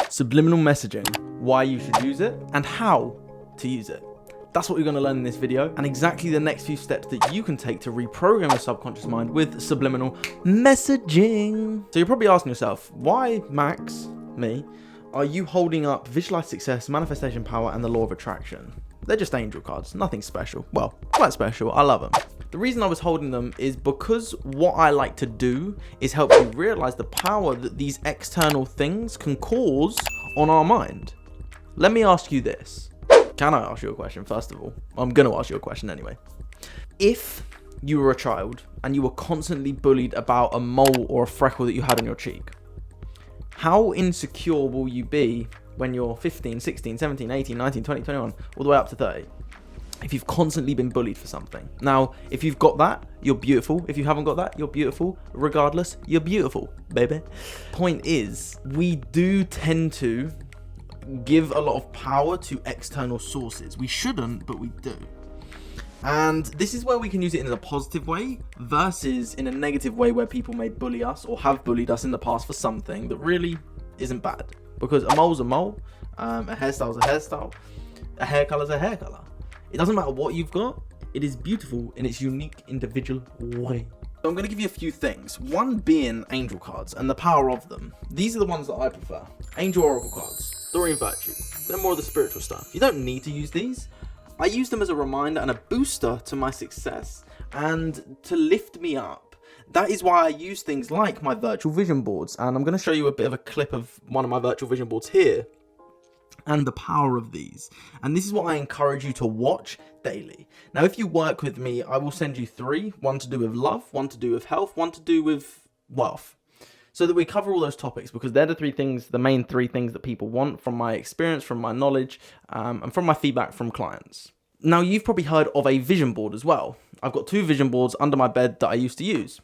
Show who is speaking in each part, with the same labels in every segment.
Speaker 1: subliminal messaging, why you should use it, and how to use it. That's what you're going to learn in this video, and exactly the next few steps that you can take to reprogram your subconscious mind with subliminal messaging. So you're probably asking yourself, why, Max, me, are you holding up visualized success, manifestation power, and the law of attraction? They're just angel cards, nothing special. Well, quite special, I love them. The reason I was holding them is because what I like to do is help you realize the power that these external things can cause on our mind. Let me ask you this. Can I ask you a question, first of all? I'm going to ask you a question anyway. If you were a child and you were constantly bullied about a mole or a freckle that you had on your cheek, how insecure will you be when you're 15, 16, 17, 18, 19, 20, 21, all the way up to 30? If you've constantly been bullied for something. Now, if you've got that, you're beautiful. If you haven't got that, you're beautiful. Regardless, you're beautiful, baby. Point is, we do tend to give a lot of power to external sources. We shouldn't, but we do. And this is where we can use it in a positive way versus in a negative way where people may bully us or have bullied us in the past for something that really isn't bad. Because a mole's a mole, a hairstyle's a hairstyle, a hair color's a hair color. It doesn't matter what you've got, it is beautiful in its unique individual way. So I'm going to give you a few things. One being angel cards and the power of them. These are the ones that I prefer. Angel oracle cards, story and virtue. They're more of the spiritual stuff. You don't need to use these. I use them as a reminder and a booster to my success and to lift me up. That is why I use things like my virtual vision boards. And I'm going to show you a bit of a clip of one of my virtual vision boards here and the power of these. And this is what I encourage you to watch daily. Now, if you work with me, I will send you 3, one to do with love, one to do with health, one to do with wealth, so that we cover all those topics, because they're the main 3 things that people want from my experience, from my knowledge, and from my feedback from clients. Now, you've probably heard of a vision board as well. I've got 2 vision boards under my bed that I used to use.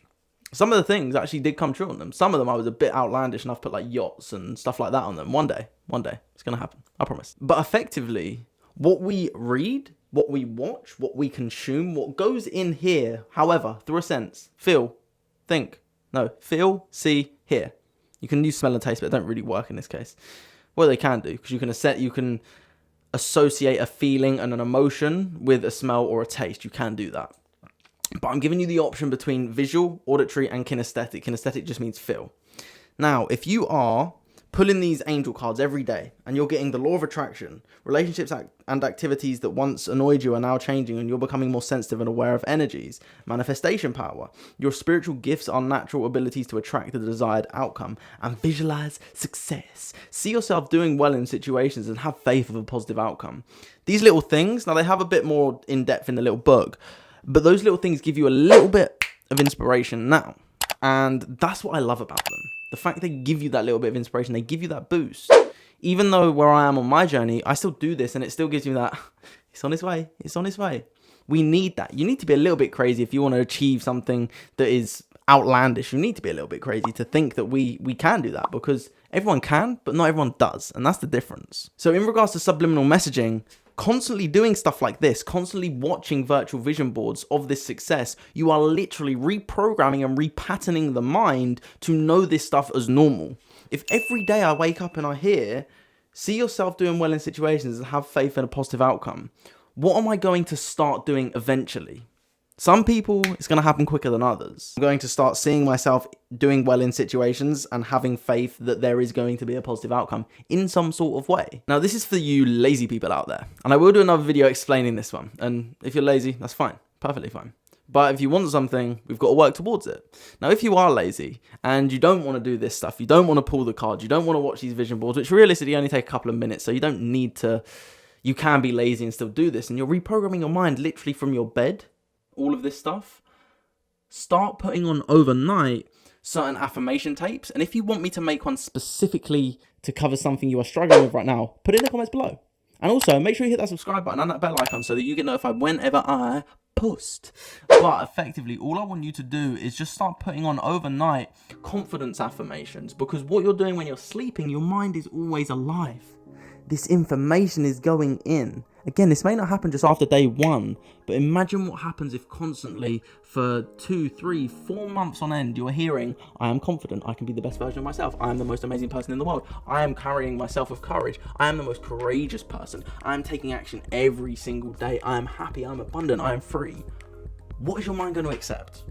Speaker 1: Some of the things actually did come true on them. Some of them I was a bit outlandish and I've put like yachts and stuff like that on them. One day, it's going to happen. I promise. But effectively, what we read, what we watch, what we consume, what goes in here, however, through a sense, feel, see, hear. You can use smell and taste, but it don't really work in this case. Well, they can do, because you can associate a feeling and an emotion with a smell or a taste. You can do that. But I'm giving you the option between visual, auditory, and kinesthetic. Kinesthetic just means feel. Now, if you are pulling these angel cards every day and you're getting the law of attraction, relationships and activities that once annoyed you are now changing and you're becoming more sensitive and aware of energies, manifestation power, your spiritual gifts are natural abilities to attract the desired outcome, and visualize success. See yourself doing well in situations and have faith of a positive outcome. These little things, now they have a bit more in depth in the little book, but those little things give you a little bit of inspiration now. And that's what I love about them. The fact they give you that little bit of inspiration, they give you that boost. Even though where I am on my journey, I still do this and it still gives you that, it's on its way, it's on its way. We need that. You need to be a little bit crazy if you want to achieve something that is outlandish. You need to be a little bit crazy to think that we can do that, because everyone can, but not everyone does. And that's the difference. So in regards to subliminal messaging, constantly doing stuff like this, constantly watching virtual vision boards of this success, you are literally reprogramming and repatterning the mind to know this stuff as normal. If every day I wake up and I hear, see yourself doing well in situations and have faith in a positive outcome, what am I going to start doing eventually? Some people, it's going to happen quicker than others. I'm going to start seeing myself doing well in situations and having faith that there is going to be a positive outcome in some sort of way. Now, this is for you lazy people out there. And I will do another video explaining this one. And if you're lazy, that's fine. Perfectly fine. But if you want something, we've got to work towards it. Now, if you are lazy and you don't want to do this stuff, you don't want to pull the cards, you don't want to watch these vision boards, which realistically only take a couple of minutes, so you don't need to, you can be lazy and still do this. And you're reprogramming your mind literally from your bed. All of this stuff, start putting on overnight certain affirmation tapes. And if you want me to make one specifically to cover something you are struggling with right now, put it in the comments below. And also make sure you hit that subscribe button and that bell icon so that you get notified whenever I post. But effectively, all I want you to do is just start putting on overnight confidence affirmations, because what you're doing when you're sleeping, your mind is always alive. This information is going in Again, this may not happen just after day 1, but imagine what happens if constantly for 2, 3, 4 months on end, you're hearing, I am confident, I can be the best version of myself, I am the most amazing person in the world, I am carrying myself with courage, I am the most courageous person, I am taking action every single day, I am happy, I am abundant, I am free. What is your mind going to accept?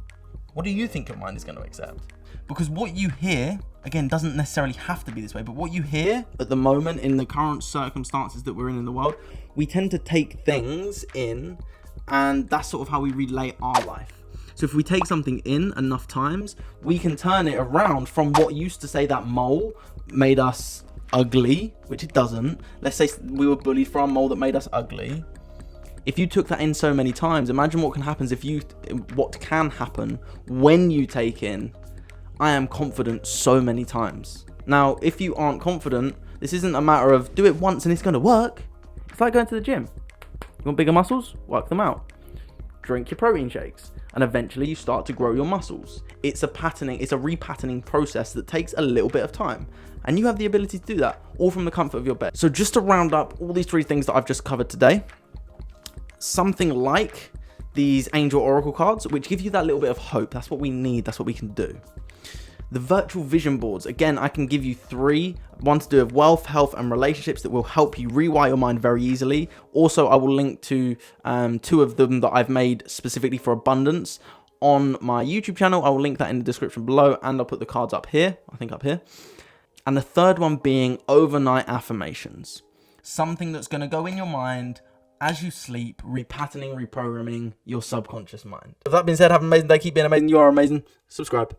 Speaker 1: What do you think your mind is going to accept? Because what you hear, again, doesn't necessarily have to be this way, but what you hear at the moment in the current circumstances that we're in the world, we tend to take things in, and that's sort of how we relate our life. So if we take something in enough times, we can turn it around from what used to say that mole made us ugly, which it doesn't. Let's say we were bullied for a mole that made us ugly. If you took that in so many times, imagine what can happen when you take in, I am confident so many times. Now, if you aren't confident, this isn't a matter of do it once and it's going to work. It's like going to the gym. You want bigger muscles? Work them out. Drink your protein shakes. And eventually you start to grow your muscles. It's a repatterning process that takes a little bit of time. And you have the ability to do that, all from the comfort of your bed. So just to round up all these 3 things that I've just covered today, something like these angel oracle cards, which give you that little bit of hope. That's what we need. That's what we can do. The virtual vision boards, again, I can give you 3, one to do with wealth, health, and relationships that will help you rewire your mind very easily. Also, I will link to 2 of them that I've made specifically for abundance on my YouTube channel. I will link that in the description below, and I'll put the cards up here, I think up here. And the third one being overnight affirmations. Something that's going to go in your mind as you sleep, repatterning, reprogramming your subconscious mind. With that being said, have an amazing day, keep being amazing, you are amazing, subscribe.